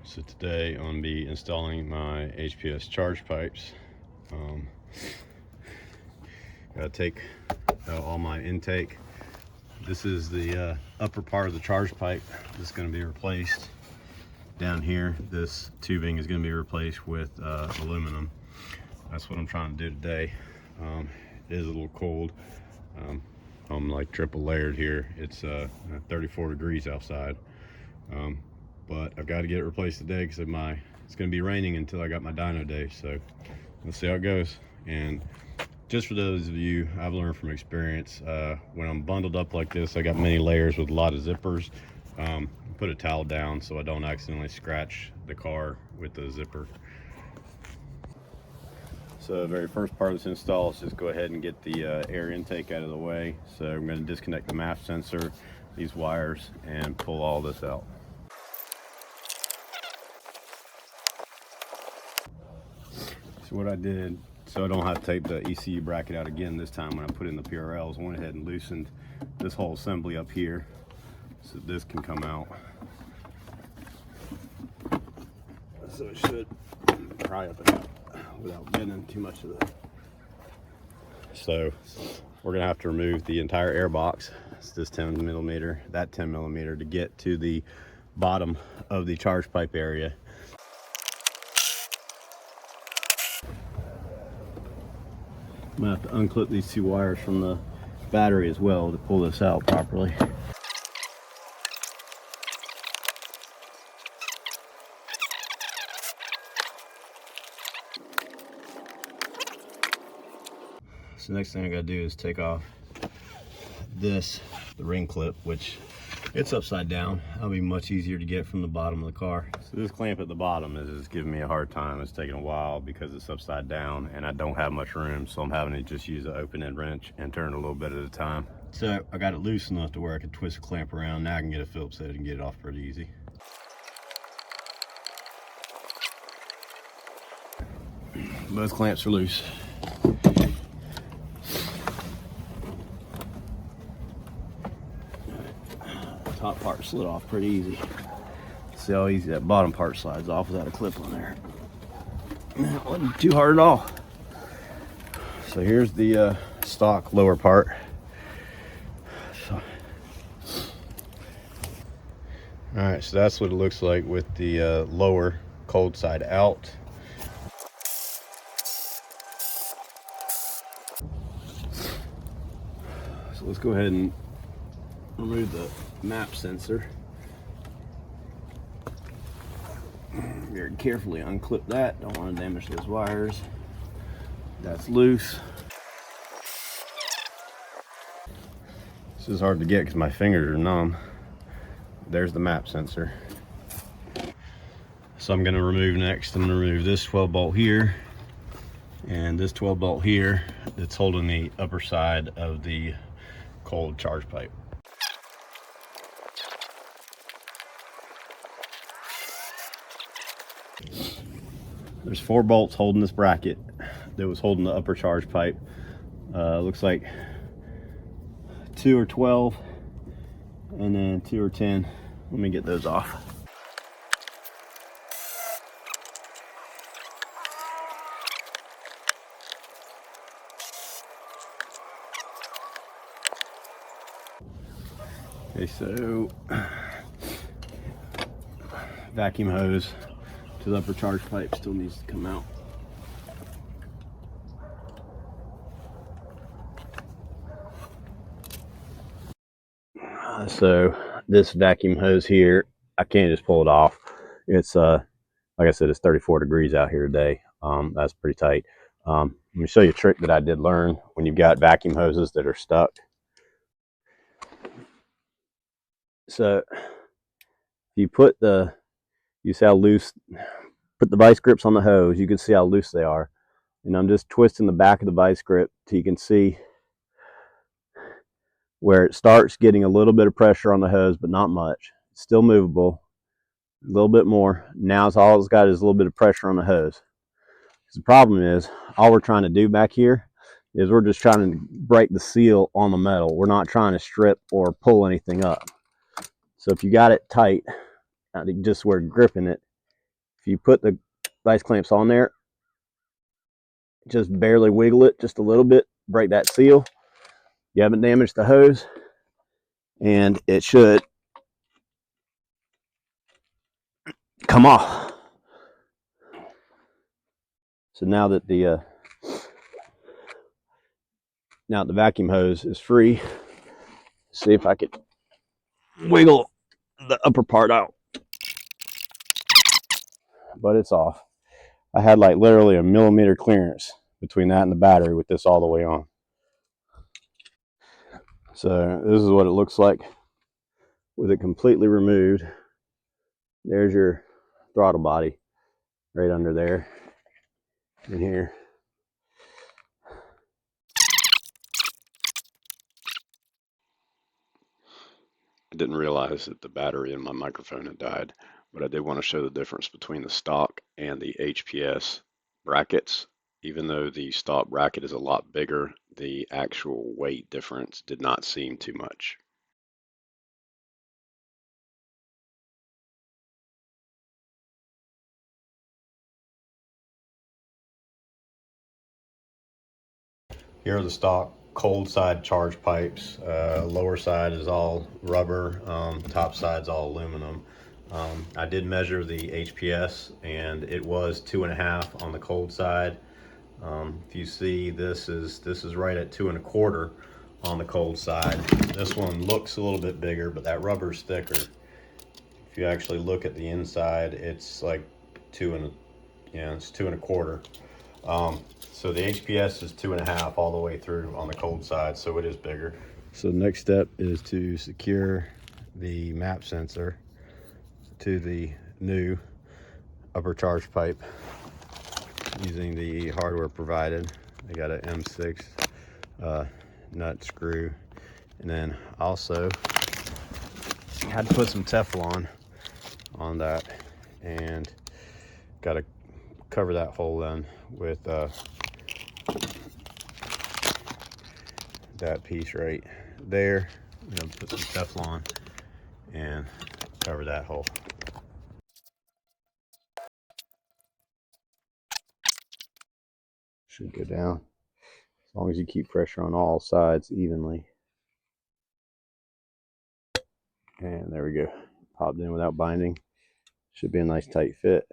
So today I'm going to be installing my HPS Charge Pipes. Gotta take all my intake. This is the upper part of the charge pipe that's going to be replaced. Down here, this tubing is going to be replaced with aluminum. That's what I'm trying to do today. It is a little cold. I'm like triple layered here. It's 34 degrees outside. But I've got to get it replaced today because it's going to be raining until I got my dyno day. So let's see how it goes. And just for those of you, I've learned from experience, when I'm bundled up like this, I got many layers with a lot of zippers. Put a towel down so I don't accidentally scratch the car with the zipper. So the very first part of this install is just go ahead and get the air intake out of the way. So I'm going to disconnect the MAP sensor, these wires, and pull all this out. So what I did, so I don't have to take the ECU bracket out again this time when I put in the PRLs, I went ahead and loosened this whole assembly up here so this can come out. So it should pry up and out without bending too much of the. So we're gonna have to remove the entire air box. It's this 10 millimeter, that 10 millimeter, to get to the bottom of the charge pipe area. I'm gonna have to unclip these two wires from the battery as well to pull this out properly. So next thing I gotta do is take off the ring clip, which it's upside down. That'll be much easier to get from the bottom of the car. So this clamp at the bottom is giving me a hard time. It's taking a while because it's upside down and I don't have much room, so I'm having to just use an open end wrench and turn it a little bit at a time. So I got it loose enough to where I could twist the clamp around. Now I can get a Phillips head and get it off pretty easy. Both clamps are loose. Top part slid off pretty easy. See how easy that bottom part slides off without a clip on there. It wasn't too hard at all. So here's the stock lower part. So, all right, so that's what it looks like with the lower cold side out. So let's go ahead and remove the MAP sensor. Very carefully unclip that. Don't want to damage those wires. That's loose. This is hard to get because my fingers are numb. There's the MAP sensor. So I'm going to remove next. I'm going to remove this 12 bolt here and this 12 bolt here that's holding the upper side of the cold charge pipe. There's 4 bolts holding this bracket that was holding the upper charge pipe. Looks like 2 are 12 and then 2 are 10. Let me get those off. Okay, so vacuum hose to the upper charge pipe still needs to come out. So this vacuum hose here, I can't just pull it off. It's like I said, it's 34 degrees out here today. That's pretty tight. Let me show you a trick that I did learn when you've got vacuum hoses that are stuck. So you see how loose, put the vice grips on the hose, you can see how loose they are. And I'm just twisting the back of the vice grip till you can see where it starts getting a little bit of pressure on the hose, but not much. It's still movable, a little bit more. Now all it's got is a little bit of pressure on the hose. The problem is, all we're trying to do back here is we're just trying to break the seal on the metal. We're not trying to strip or pull anything up. So if you got it tight, just where gripping it, If you put the vice clamps on there, just barely wiggle it just a little bit, break that seal. You haven't damaged the hose, and it should come off. So now that the vacuum hose is free, see if I could wiggle the upper part out. But it's off. I had like literally a millimeter clearance between that and the battery with this all the way on. So this is what it looks like with it completely removed. There's your throttle body right under there in here. I didn't realize that the battery in my microphone had died, but I did want to show the difference between the stock and the HPS brackets. Even though the stock bracket is a lot bigger, the actual weight difference did not seem too much. Here are the stock cold side charge pipes. Lower side is all rubber, top side's all aluminum. I did measure the HPS and it was 2.5 on the cold side. If you see, this is right at 2 1/4 on the cold side. This one looks a little bit bigger, but that rubber's thicker. If you actually look at the inside, it's like 2 1/4. So the HPS is 2.5 all the way through on the cold side, so it is bigger. So the next step is to secure the map sensor to the new upper charge pipe using the hardware provided. I got an M6 nut screw, and then also had to put some Teflon on that, and got to cover that hole then with that piece right there. I'm gonna put some Teflon and cover that hole. Should go down as long as you keep pressure on all sides evenly. And there we go. Popped in without binding. Should be a nice tight fit.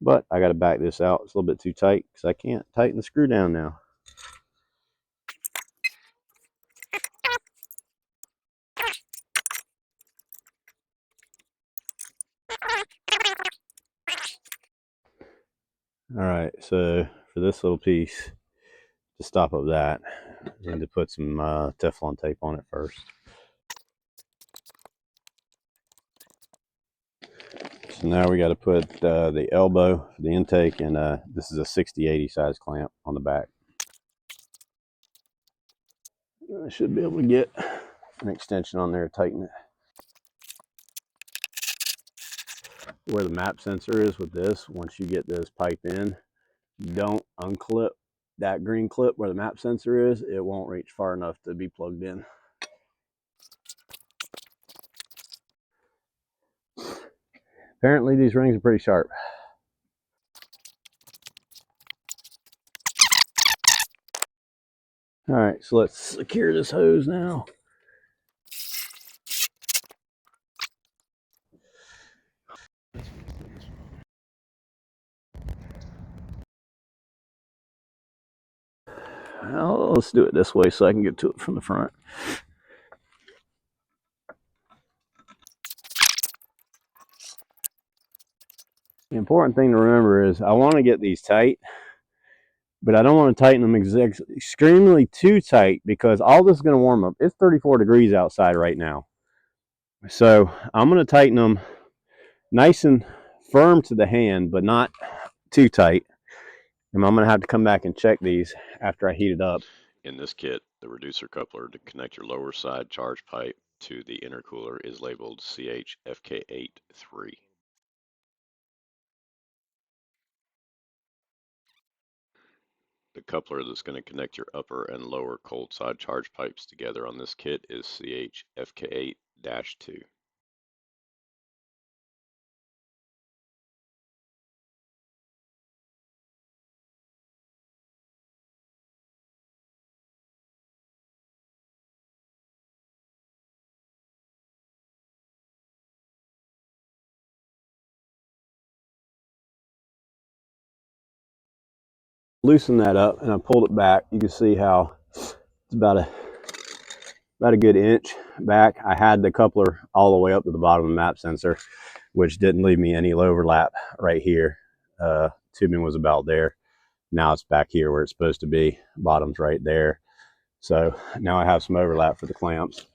But I got to back this out. It's a little bit too tight because I can't tighten the screw down now. All right, so for this little piece, to stop up that, I need to put some Teflon tape on it first. So now we got to put the elbow for the intake, and this is a 60/80 size clamp on the back. I should be able to get an extension on there to tighten it. Where the map sensor is with this, once you get this pipe in, don't unclip that green clip where the map sensor is. It won't reach far enough to be plugged in. Apparently these rings are pretty sharp. All right, so let's secure this hose now. Well, let's do it this way so I can get to it from the front. The important thing to remember is I want to get these tight, but I don't want to tighten them extremely too tight because all this is going to warm up. It's 34 degrees outside right now. So I'm going to tighten them nice and firm to the hand, but not too tight. And I'm going to have to come back and check these after I heat it up. In this kit, the reducer coupler to connect your lower side charge pipe to the intercooler is labeled CHFK83. The coupler that's going to connect your upper and lower cold side charge pipes together on this kit is CHFK8-2. Loosen that up, and I pulled it back. You can see how it's about a good inch back. I had the coupler all the way up to the bottom of the map sensor, which didn't leave me any overlap right here. Tubing was about there. Now it's back here where it's supposed to be. Bottom's right there. So now I have some overlap for the clamps.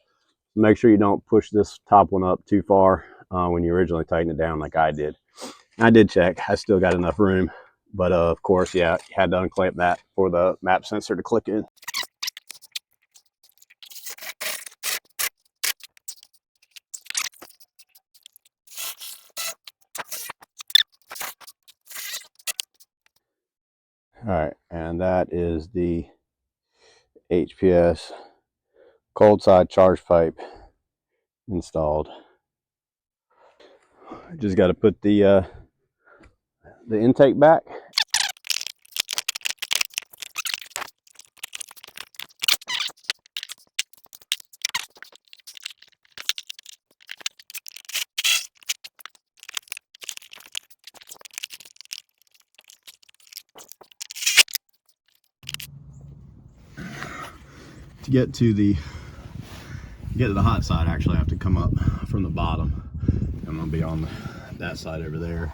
Make sure you don't push this top one up too far when you originally tighten it down like I did. And I did check. I still got enough room. But of course, yeah, you had to unclamp that for the map sensor to click in. All right, and that is the HPS cold side charge pipe installed. Just got to put the intake back. To get to the hot side, actually I have to come up from the bottom. I'm gonna be on that side over there.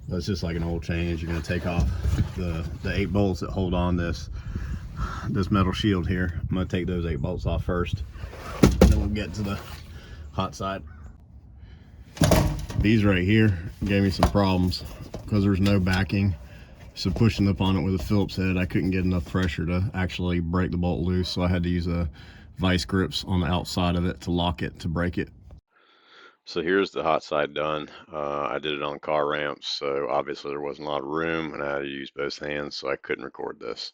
But it's just like an oil change. You're gonna take off the 8 bolts that hold on this metal shield here. I'm gonna take those 8 bolts off first, and then we'll get to the hot side. These right here gave me some problems because there's no backing. So pushing up on it with a Phillips head, I couldn't get enough pressure to actually break the bolt loose. So I had to use vice grips on the outside of it to lock it, to break it. So here's the hot side done. I did it on car ramps, so obviously there wasn't a lot of room, and I had to use both hands, so I couldn't record this.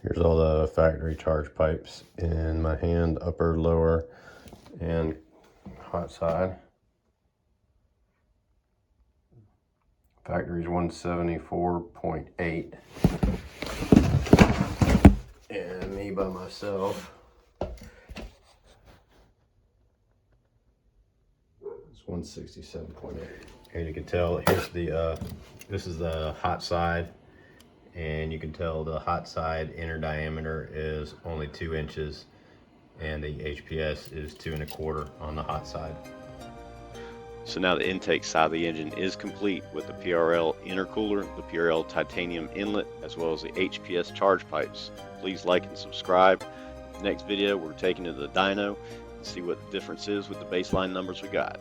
Here's all the factory charge pipes in my hand, upper, lower, and hot side. Factory's 174.8, and me by myself, it's 167.8. Here you can tell, here's the this is the hot side, and you can tell the hot side inner diameter is only 2 inches, and the HPS is 2 1/4 on the hot side. So now the intake side of the engine is complete with the PRL intercooler, the PRL Titanium inlet, as well as the HPS charge pipes. Please like and subscribe. Next video, we're taking to the dyno and see what the difference is with the baseline numbers we got.